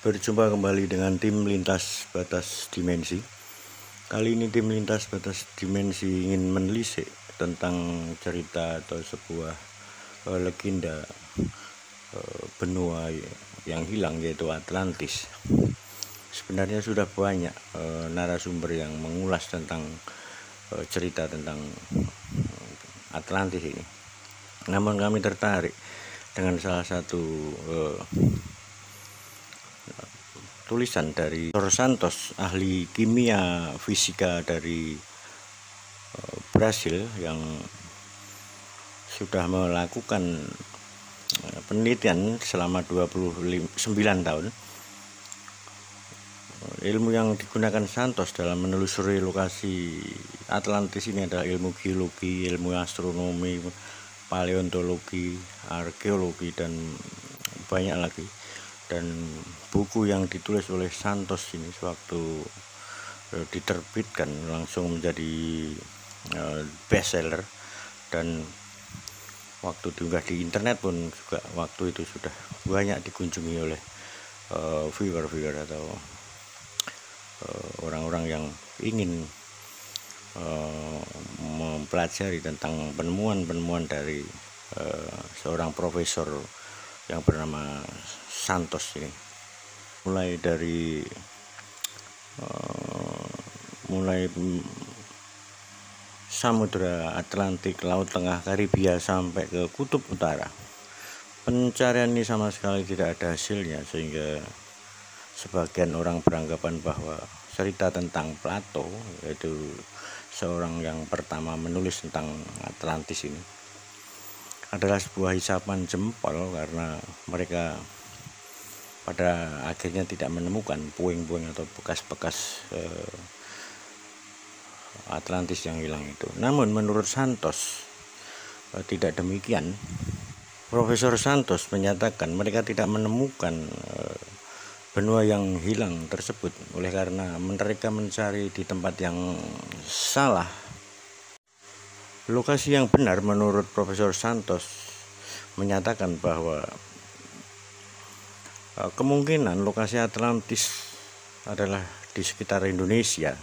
Berjumpa kembali dengan tim lintas batas dimensi. Kali ini tim lintas batas dimensi ingin menelisik tentang cerita atau sebuah legenda benua yang hilang, yaitu Atlantis. Sebenarnya sudah banyak narasumber yang mengulas tentang cerita tentang Atlantis ini. Namun kami tertarik dengan salah satu tulisan dari Dr. Santos, ahli kimia fisika dari Brasil, yang sudah melakukan penelitian selama 29 tahun. Ilmu yang digunakan Santos dalam menelusuri lokasi Atlantis ini adalah ilmu geologi, ilmu astronomi, paleontologi, arkeologi, dan banyak lagi. Dan buku yang ditulis oleh Santos ini sewaktu diterbitkan langsung menjadi bestseller, dan waktu diunggah di internet pun juga waktu itu sudah banyak dikunjungi oleh viewer atau orang-orang yang ingin mempelajari tentang penemuan-penemuan dari seorang profesor yang bernama Santos ini. Mulai Samudra Atlantik, Laut Tengah, Karibia sampai ke Kutub Utara. Pencarian ini sama sekali tidak ada hasilnya, sehingga sebagian orang beranggapan bahwa cerita tentang Plato, yaitu seorang yang pertama menulis tentang Atlantis ini, adalah sebuah isapan jempol, karena mereka pada akhirnya tidak menemukan puing-puing atau bekas-bekas Atlantis yang hilang itu. Namun menurut Santos tidak demikian. Profesor Santos menyatakan mereka tidak menemukan benua yang hilang tersebut oleh karena mereka mencari di tempat yang salah. Lokasi yang benar menurut Profesor Santos menyatakan bahwa kemungkinan lokasi Atlantis adalah di sekitar Indonesia.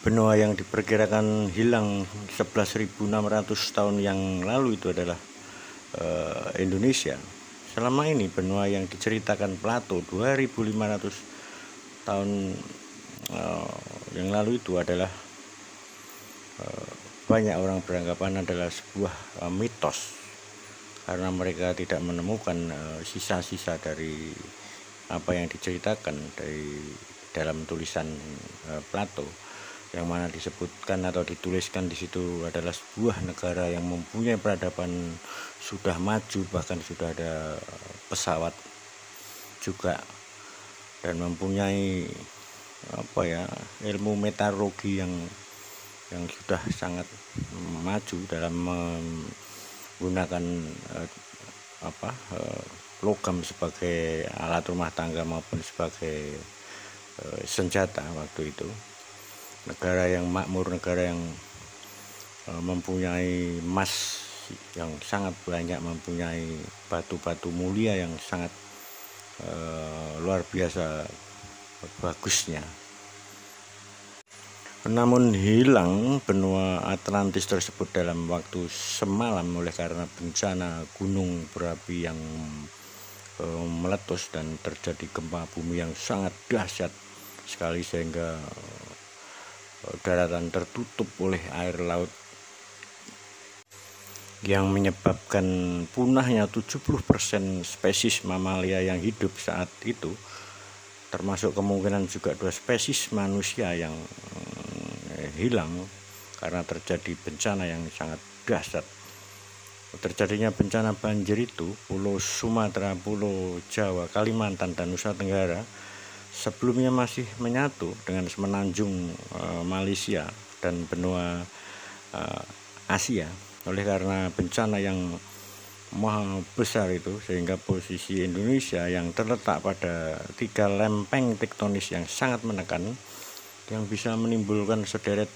Benua yang diperkirakan hilang 11.600 tahun yang lalu itu adalah Indonesia. Selama ini benua yang diceritakan Plato 2.500 tahun yang lalu itu adalah banyak orang beranggapan adalah sebuah mitos, karena mereka tidak menemukan sisa-sisa dari apa yang diceritakan dari dalam tulisan Plato, yang mana disebutkan atau dituliskan di situ adalah sebuah negara yang mempunyai peradaban sudah maju, bahkan sudah ada pesawat juga, dan mempunyai ilmu meteorologi yang sudah sangat maju dalam menggunakan logam sebagai alat rumah tangga maupun sebagai senjata waktu itu. Negara yang makmur, negara yang mempunyai emas yang sangat banyak, mempunyai batu-batu mulia yang sangat luar biasa bagusnya. Namun hilang benua Atlantis tersebut dalam waktu semalam oleh karena bencana gunung berapi yang meletus dan terjadi gempa bumi yang sangat dahsyat sekali, sehingga daratan tertutup oleh air laut yang menyebabkan punahnya 70% spesies mamalia yang hidup saat itu, termasuk kemungkinan juga 2 spesies manusia yang hilang karena terjadi bencana yang sangat dahsyat. Terjadinya bencana banjir itu Pulau Sumatera, Pulau Jawa, Kalimantan, dan Nusa Tenggara sebelumnya masih menyatu dengan semenanjung Malaysia dan benua Asia. Oleh karena bencana yang maha besar itu, sehingga posisi Indonesia yang terletak pada 3 lempeng tektonis yang sangat menekan, yang bisa menimbulkan sederet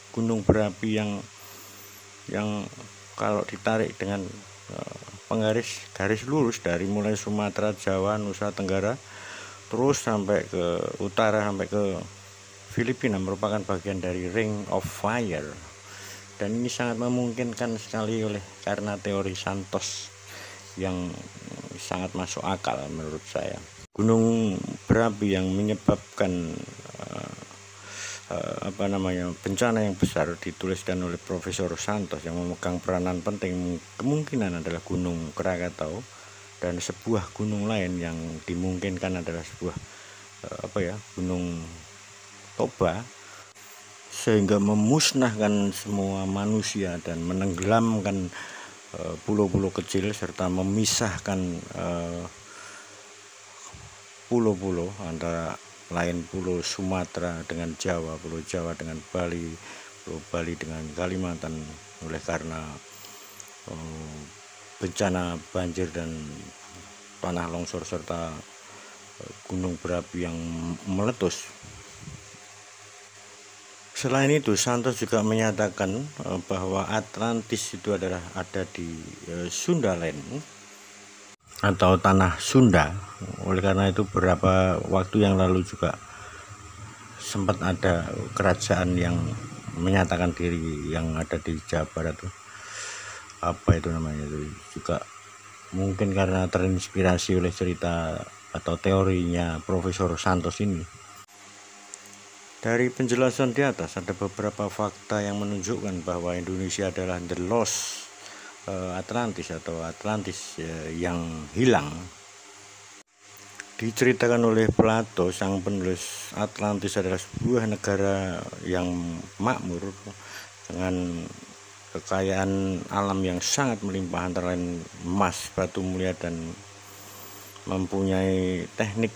gunung berapi yang kalau ditarik dengan garis lurus dari mulai Sumatera, Jawa, Nusa Tenggara terus sampai ke utara sampai ke Filipina, merupakan bagian dari Ring of Fire. Dan ini sangat memungkinkan sekali karena teori Santos yang sangat masuk akal menurut saya. Gunung berapi yang menyebabkan bencana yang besar dituliskan oleh Profesor Santos yang memegang peranan penting, kemungkinan adalah Gunung Krakatau, dan sebuah gunung lain yang dimungkinkan adalah sebuah Gunung Toba, sehingga memusnahkan semua manusia dan menenggelamkan pulau-pulau kecil serta memisahkan pulau-pulau antara lain Pulau Sumatera dengan Jawa, Pulau Jawa dengan Bali, Pulau Bali dengan Kalimantan, oleh karena bencana banjir dan tanah longsor serta gunung berapi yang meletus. Selain itu, Santos juga menyatakan bahwa Atlantis itu ada di Sundaland atau tanah Sunda. Oleh karena itu beberapa waktu yang lalu juga sempat ada kerajaan yang menyatakan diri yang ada di Jawa Barat, itu juga mungkin karena terinspirasi oleh cerita atau teorinya Profesor Santos ini. Dari penjelasan di atas ada beberapa fakta yang menunjukkan bahwa Indonesia adalah the lost Atlantis atau Atlantis yang hilang. Diceritakan oleh Plato, sang penulis, Atlantis adalah sebuah negara yang makmur dengan kekayaan alam yang sangat melimpah, antara lain emas, batu mulia, dan mempunyai teknik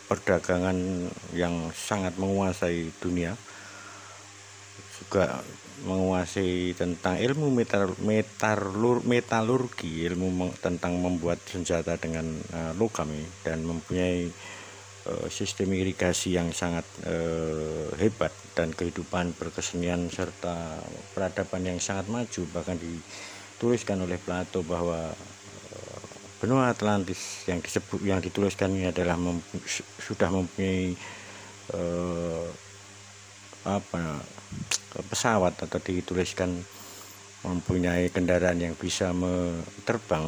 perdagangan yang sangat menguasai dunia, juga menguasai tentang ilmu metalurgi, ilmu tentang membuat senjata dengan logam, dan mempunyai sistem irigasi yang sangat hebat, dan kehidupan berkesenian serta peradaban yang sangat maju. Bahkan dituliskan oleh Plato bahwa benua Atlantis yang dituliskan ini adalah sudah mempunyai pesawat, atau dituliskan mempunyai kendaraan yang bisa terbang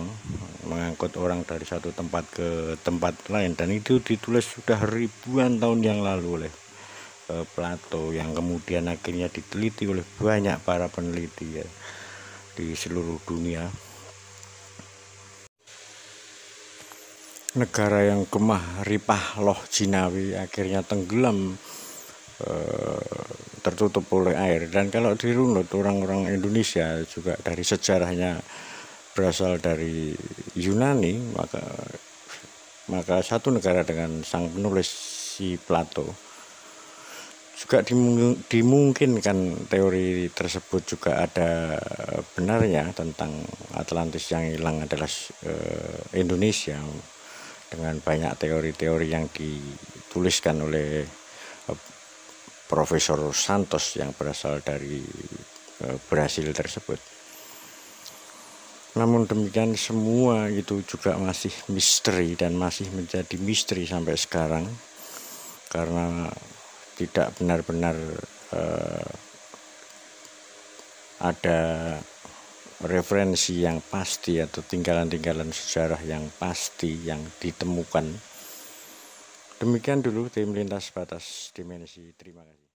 mengangkut orang dari satu tempat ke tempat lain, dan itu ditulis sudah ribuan tahun yang lalu oleh Plato, yang kemudian akhirnya diteliti oleh banyak para peneliti di seluruh dunia. Negara yang gemah ripah loh jinawi akhirnya tenggelam tertutup oleh air. Dan kalau dirunut, orang-orang Indonesia juga dari sejarahnya berasal dari Yunani, maka satu negara dengan sang penulis si Plato juga dimungkinkan teori tersebut juga ada benarnya tentang Atlantis yang hilang adalah Indonesia, dengan banyak teori-teori yang dituliskan oleh Profesor Santos yang berasal dari Brasil tersebut. Namun demikian, semua itu juga masih misteri dan masih menjadi misteri sampai sekarang, karena tidak benar-benar ada referensi yang pasti atau tinggalan-tinggalan sejarah yang pasti yang ditemukan. Demikian dulu tim Lintas Batas Dimensi. Terima kasih.